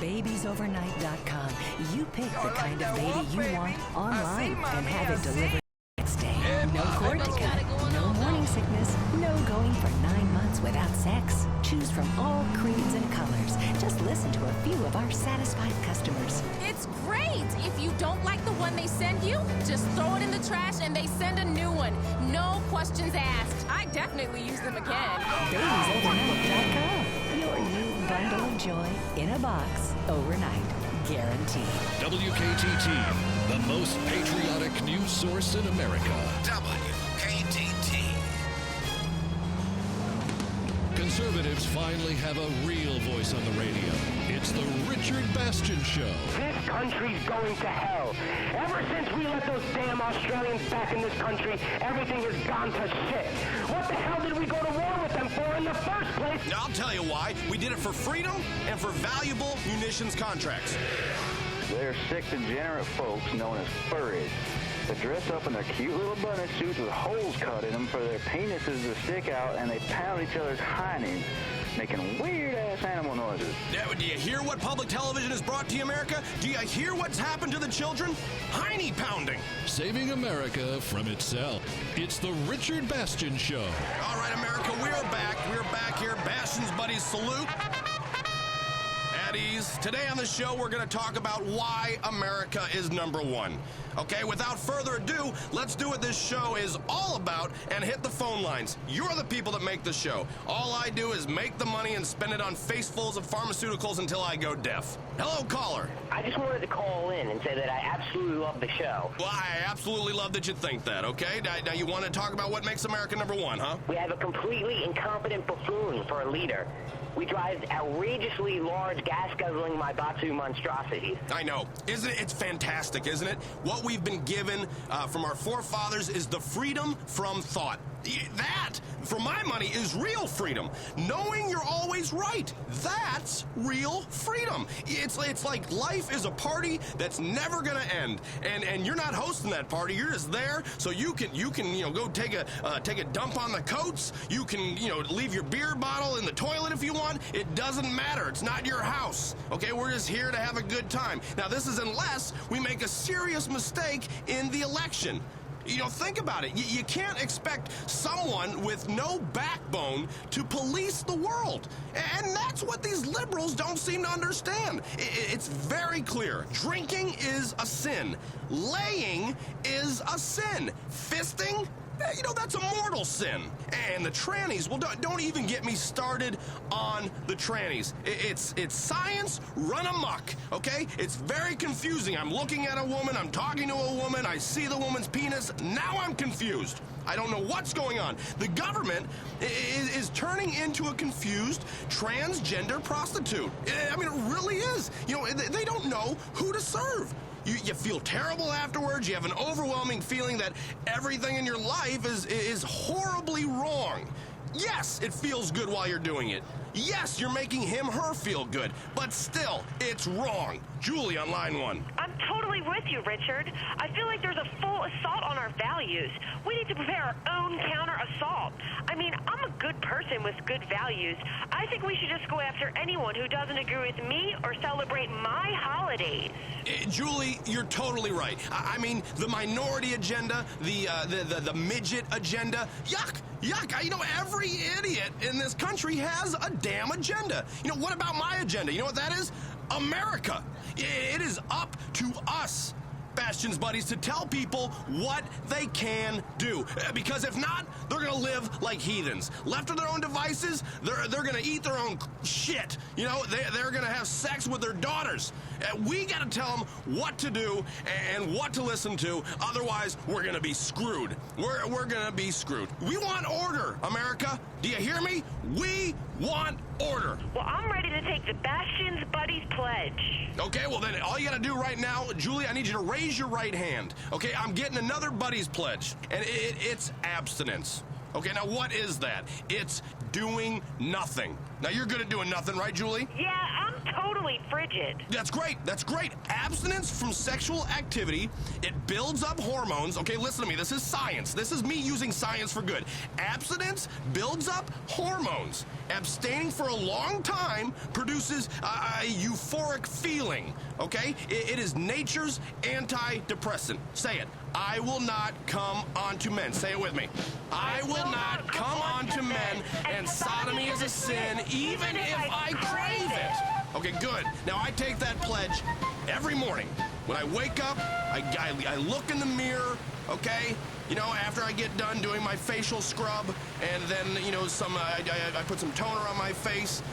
BabiesOvernight.com. You pick the kind of baby you want online and have it delivered next day. No cord to cut, no morning sickness, no going for 9 months without sex. Choose from all creeds and colors. Just listen to a few of our satisfied customers. It's great! If you don't like the one they send you, just throw it in the trash and they send a new one. No questions asked. I definitely use them again. BabiesOvernight.com. Your new bundle of joy in a box overnight. Guaranteed. WKTT, the most patriotic news source in America. WKTT. Conservatives finally have a real voice on the radio. It's the Richard Bastian Show. This country's going to hell. Ever since we let those damn Australians back in this country, everything has gone to shit. What the hell did we go to war with them for in the first place? I'll tell you why. We did it for freedom and for valuable munitions contracts. They're sick, degenerate folks known as furries that dress up in their cute little bunny suits with holes cut in them for their penises to stick out, and they pound each other's hinds, making weird-ass animal noises. Yeah, do you hear what public television has brought to America? Do you hear what's happened to the children? Hiney pounding. Saving America from itself. It's the Richard Bastian Show. All right, America, we're back. We're back here. Bastian's buddies salute. At ease. Today on the show, we're going to talk about why America is number one. Okay, without further ado, let's do what this show is all about and hit the phone lines. You're the people that make the show. All I do is make the money and spend it on facefuls of pharmaceuticals until I go deaf. Hello, caller. I just wanted to call in and say that I absolutely love the show. Well, I absolutely love that you think that, okay? Now you want to talk about what makes America number one, huh? We have a completely incompetent buffoon for a leader. We drive outrageously large gas-guzzling Maibatsu monstrosities. I know. Isn't it? It's fantastic, isn't it? What we've been given from our forefathers is the freedom from thought. That, for my money, is real freedom. Knowing you're always right. That's real freedom. It's like life is a party that's never gonna end, and you're not hosting that party. You're just there so you can go take a dump on the coats. You can leave your beer bottle in the toilet if you want. It doesn't matter. It's not your house. Okay, we're just here to have a good time. Now this is unless we make a serious mistake in the election. Think about it. You can't expect someone with no backbone to police the world. And that's what these liberals don't seem to understand. It's very clear. Drinking is a sin. Laying is a sin. Fisting? That's a mortal sin. And the trannies, well, don't even get me started on the trannies. It's science run amok, okay? It's very confusing. I'm looking at a woman, I'm talking to a woman, I see the woman's penis, now I'm confused. I don't know what's going on. The government is turning into a confused transgender prostitute. I mean, it really is. They don't know who to serve. You feel terrible afterwards. You have an overwhelming feeling that everything in your life is horribly wrong. Yes, it feels good while you're doing it. Yes, you're making her feel good. But still, it's wrong. Julie on line 1. I'm totally with you, Richard. I feel like there's a full assault on our values. We need to prepare our own counter-assault. I mean, I'm a good person with good values. I think we should just go after anyone who doesn't agree with me or celebrate my holidays. Julie, you're totally right. I mean, the minority agenda, the midget agenda, yuck. Every idiot in this country has a damn agenda. What about my agenda? You know what that is? America. It is up to us, Bastian's buddies, to tell people what they can do. Because if not, they're going to live like heathens. Left to their own devices, they're going to eat their own shit. They're going to have sex with their daughters. We got to tell them what to do and what to listen to. Otherwise, we're going to be screwed. We're going to be screwed. We want order, America. Do you hear me? We want order. Well, I'm ready to take the Bastian's Buddies pledge. Okay, well then all you got to do right now, Julie, I need you to raise your right hand. Okay, I'm getting another Buddies pledge, and it's abstinence. Okay, now what is that? It's doing nothing. Now you're good at doing nothing, right, Julie? Yeah, I'm totally frigid. That's great. That's great. Abstinence from sexual activity, it builds up hormones. Okay, listen to me. This is science. This is me using science for good. Abstinence builds up hormones. Abstaining for a long time produces a euphoric feeling. Okay? It is nature's antidepressant. Say it. I will not come onto men. Say it with me. I will not come onto men, and sodomy is a sin, even if I crave it. Okay, good. Now, I take that pledge every morning. When I wake up, I look in the mirror, okay? You know, after I get done doing my facial scrub, and then, you know, I put some toner on my face.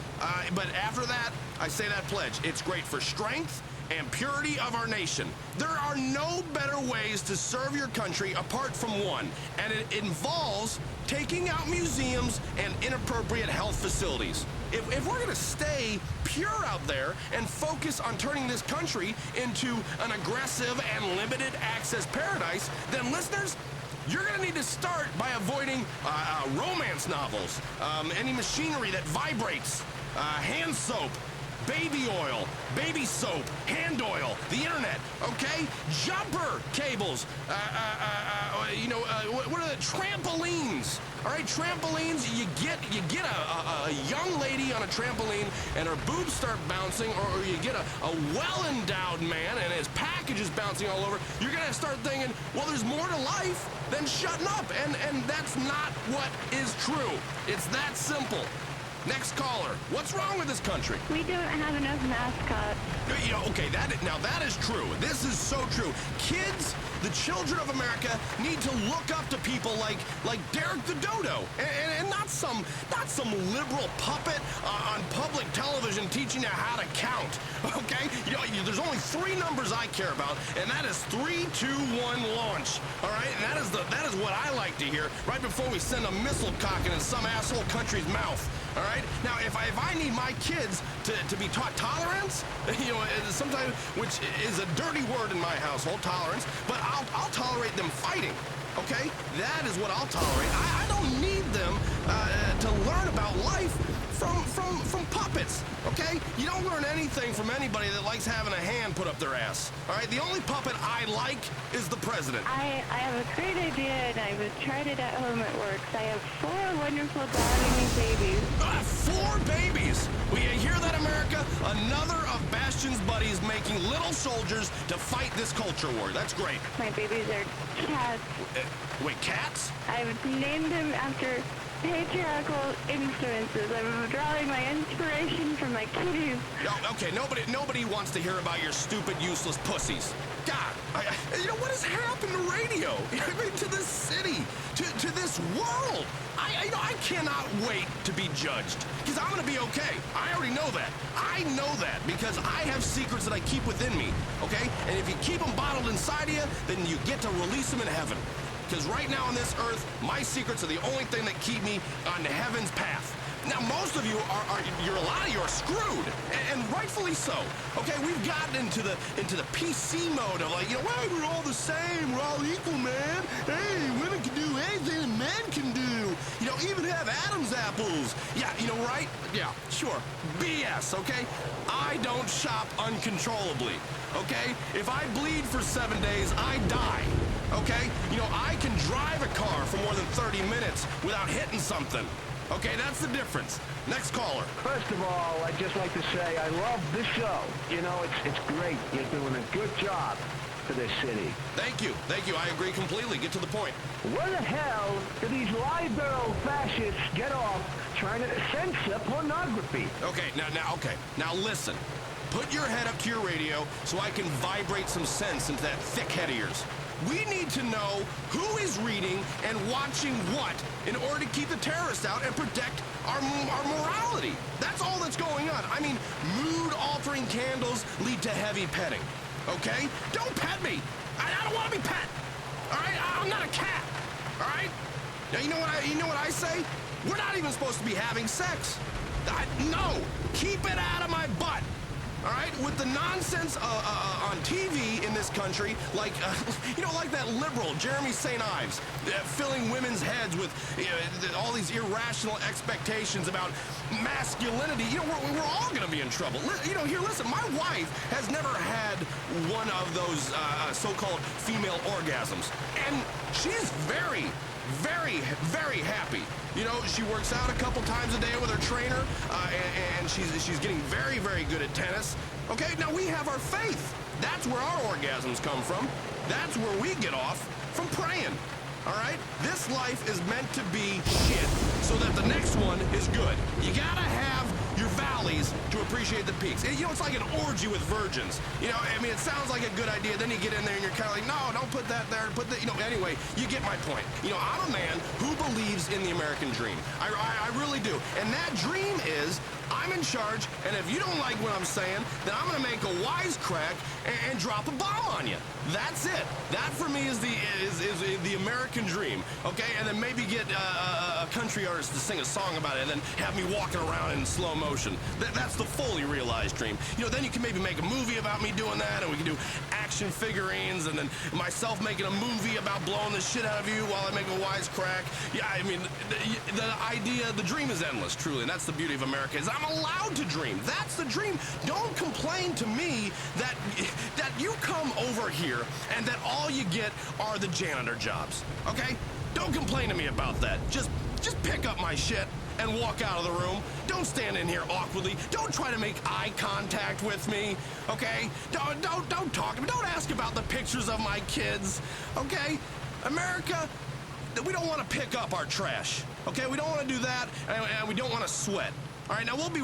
But after that, I say that pledge. It's great for strength and purity of our nation. There are no better ways to serve your country apart from one, and it involves taking out museums and inappropriate health facilities. If we're gonna stay pure out there and focus on turning this country into an aggressive and limited access paradise, then listeners, you're gonna need to start by avoiding romance novels, any machinery that vibrates, hand soap, baby oil, baby soap, hand oil, the internet, okay? Jumper cables, what are the trampolines? All right, trampolines, you get a young lady on a trampoline and her boobs start bouncing, or you get a well-endowed man and his package is bouncing all over, you're gonna start thinking, well, there's more to life than shutting up, and that's not what is true. It's that simple. Next caller. What's wrong with this country? We don't have enough mascots. You know, okay, that is true. This is so true. Kids, the children of America, need to look up to people like Derek the Dodo, and not some liberal puppet on public television teaching you how to count. Okay, you know, there's only 3 numbers I care about, and that is 3, 2, 1, launch. All right, and that is what I like to hear right before we send a missile cocking in some asshole country's mouth. All right. Now, if I need my kids to be taught tolerance, you know, sometimes, which is a dirty word in my household, tolerance, but I'll tolerate them fighting. Okay, that is what I'll tolerate. I don't need them to learn about life from puppets. Okay, you don't learn anything from anybody that likes having a hand put up their ass. All right, the only puppet I like is the president. I have a great idea, and I've tried it at home. It works. I have 4 wonderful darling babies. 4 babies. Well, you hear that, America? Another of Bastion's buddies making little soldiers to fight this culture war. That's great. My babies are cats. Wait, cats? I've named them after patriarchal influences. I'm drawing my inspiration from my kitties. Oh, okay, nobody wants to hear about your stupid, useless pussies. God, you know, what has happened to radio? I mean, to this city, to this world. I cannot wait to be judged, because I'm going to be okay. I already know that. I know that because I have secrets that I keep within me, okay? And if you keep them bottled inside of you, then you get to release them in heaven. Because right now on this earth, my secrets are the only thing that keep me on heaven's path. Now, most of you a lot of you are screwed, and rightfully so. Okay, we've gotten into the PC mode of like, you know, well, we're all the same, we're all equal, man. Hey, women can do anything that men can do. You know, even have Adam's apples. Yeah, you know, right? Yeah, sure. BS, okay? I don't shop uncontrollably, okay? If I bleed for 7 days, I die. Okay? You know, I can drive a car for more than 30 minutes without hitting something. Okay, that's the difference. Next caller. First of all, I'd just like to say I love this show. You know, it's great. You're doing a good job for this city. Thank you. Thank you. I agree completely. Get to the point. Where the hell do these liberal fascists get off trying to censor pornography? Okay, now listen. Put your head up to your radio so I can vibrate some sense into that thick head of yours. We need to know who is reading and watching what in order to keep the terrorists out and protect our morality. That's all that's going on. I mean, mood-altering candles lead to heavy petting, okay? Don't pet me. I don't want to be pet, all right? I'm not a cat, all right? Now, you know what I say? We're not even supposed to be having sex. No, keep it out of my butt. All right, with the nonsense on TV in this country, like, like that liberal, Jeremy St. Ives, filling women's heads with all these irrational expectations about masculinity, we're all going to be in trouble. Here, listen, my wife has never had one of those so-called female orgasms, and she's very, very, very happy. She works out a couple times a day with her trainer, and she's getting very, very good at tennis. Okay, now we have our faith. That's where our orgasms come from. That's where we get off from praying. All right? This life is meant to be shit so that the next one is good. You gotta have your valleys to appreciate the peaks. It's like an orgy with virgins. It sounds like a good idea. Then you get in there and you're kind of like, no, don't put that there. Put that, anyway, you get my point. I'm a man who believes in the American dream. I really do. And that dream is I'm in charge, and if you don't like what I'm saying, then I'm going to make a wisecrack and drop a bomb on you. That's it. That for me is the American dream, okay? And then maybe get a country artist to sing a song about it and then have me walking around in slow motion. That's the fully realized dream. Then you can maybe make a movie about me doing that, and we can do action figurines, and then myself making a movie about blowing the shit out of you while I make a wisecrack. Yeah, the dream is endless, truly, and that's the beauty of America, is I'm allowed to dream. That's the dream. Don't complain to me that you come over here and that all you get are the janitor jobs, okay? Don't complain to me about that. Just pick up my shit and walk out of the room. Don't stand in here awkwardly. Don't try to make eye contact with me, okay? Don't talk to me. Don't ask about the pictures of my kids, okay? America, we don't want to pick up our trash, okay? We don't want to do that, and we don't want to sweat. All right, now we'll be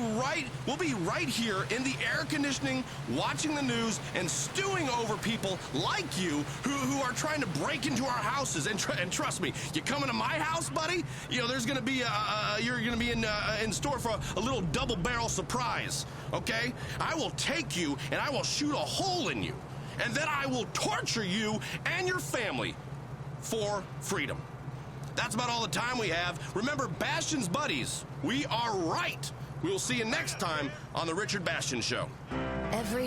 right here in the air conditioning, watching the news, and stewing over people like you who are trying to break into our houses. And trust me, you coming to my house, buddy? There's gonna be you're gonna be in store for a little double-barrel surprise. Okay? I will take you and I will shoot a hole in you, and then I will torture you and your family for freedom. That's about all the time we have. Remember, Bastion's buddies, we are right. We will see you next time on The Richard Bastion Show. Every